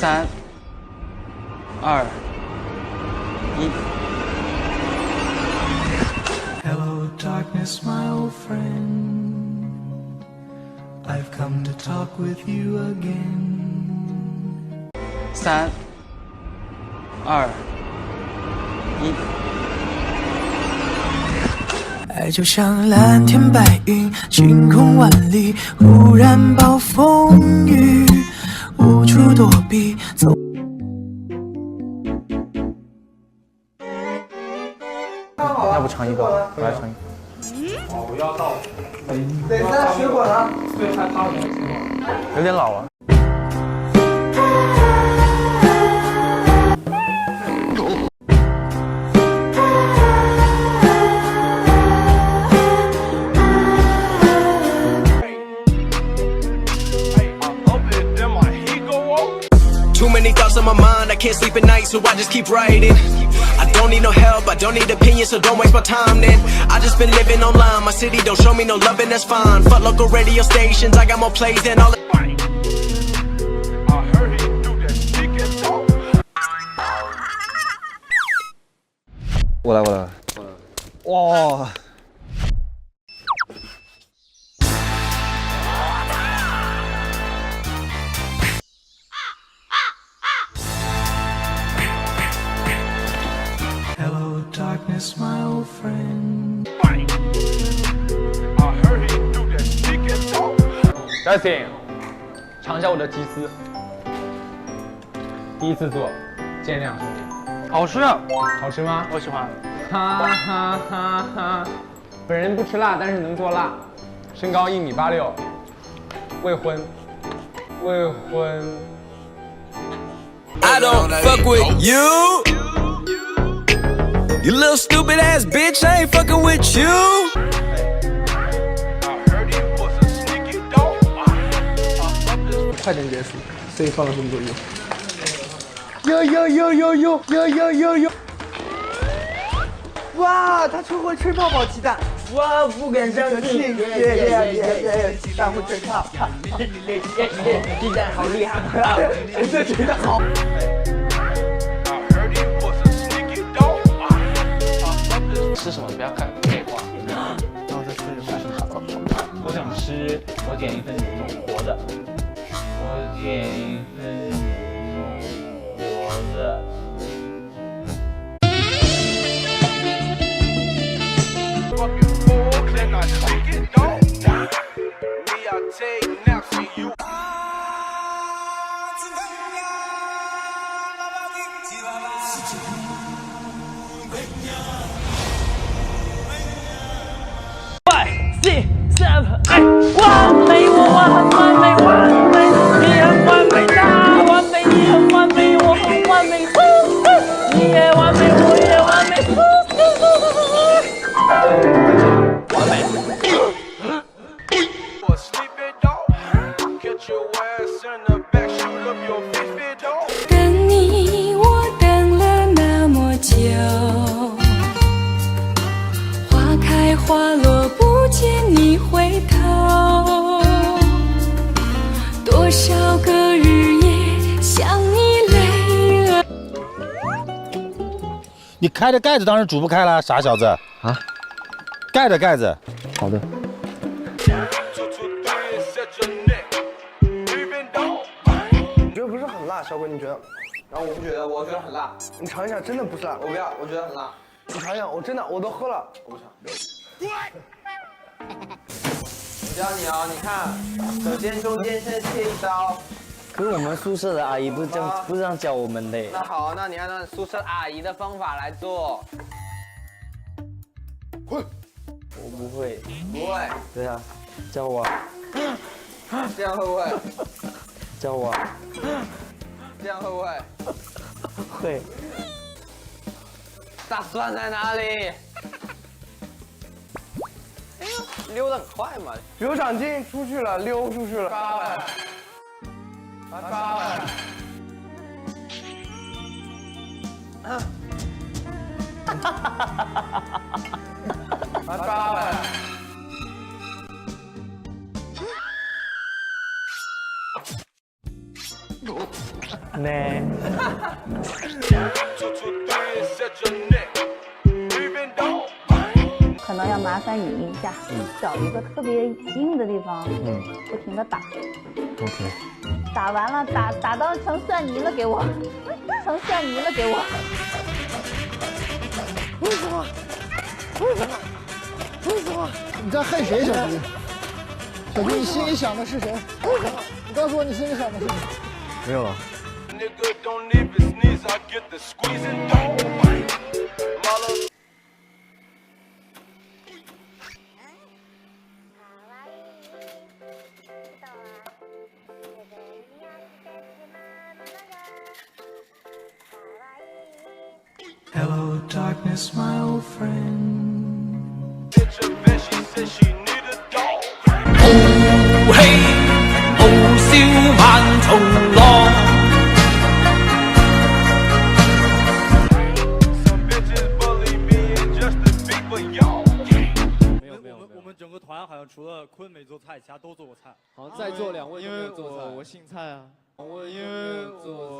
3、2、1。Hello, darkness, my old friend. I've come to talk with you again. 3、2、1。爱就像蓝天白云，晴空万里，忽然暴风雨，无处躲避。要不尝一个，我来尝一个。哦，我要倒。对，那水果呢？对，它有水果。有点老了。Too many thoughts on my mind, I can't sleep at night, so I just keep writing. I don't need no help, I don't need opinions, so don't waste my time then. I just been living online, my city don't show me no love and that's fine. Fuck local radio stations, I got more plays than all the...我来。哇！ Hello, darkness, my old friend. 小景，尝一下我的鸡丝，第一次做，见谅兄弟。好吃，好吃吗？我喜欢。哈哈哈哈！本人不吃辣，但是能做辣。身高1.86米，未婚。 I don't fuck with you. You little stupid ass bitch, I ain't fucking with you. 快点结束，所以放了这么多油。哟！哇，他出会吹泡泡鸡蛋！哇，不敢相信！鸡蛋会吹泡泡！鸡蛋好厉害！这觉得好。吃什么？不要看废话。然后再吃什么？我想吃，我点一份牛肉活的，我点一份牛肉活的。完美，我很完美，你很完美，他完美，你很完美，我很完美，你也完美，我也完美，完美。等你，我等了那么久，花开花落不见你回头，多少个日夜想你泪儿。你开着盖子当然煮不开了，傻小子啊！盖着盖子。好的。觉得不是很辣，小鬼你觉得？然后我不觉得，我觉得很辣。你尝一下，真的不是辣。我不要，我觉得很辣。你尝一下，我真的我都喝了。我不尝。我教你哦，你看，首先中间先切一刀。可是我们宿舍的阿姨不是这样教我们的。那好，那你按照宿舍阿姨的方法来做。会。我不会。不会。对啊，教我。这样会不会？教我。这样会不会？会。大蒜在哪里？哎呦，溜得很快嘛！刘长进出去了，溜出去了。抓回来，把他抓回来。把他抓回来。呢。可能要麻烦你一下，找一个特别硬的地方，不停的打。OK。打完了，打到成蒜泥了给我，成蒜泥了给我。为什么？为什么？为什么？你在恨谁，小迪？小迪，你心里想的是谁？为什么？你告诉我你心里想的是谁？没有了。Hello, darkness, my old friend. 哦嘿，傲笑萬重浪。我们整个团好像除了坤没做菜，其他都做过菜。好像在座2位因为我姓蔡啊。因为我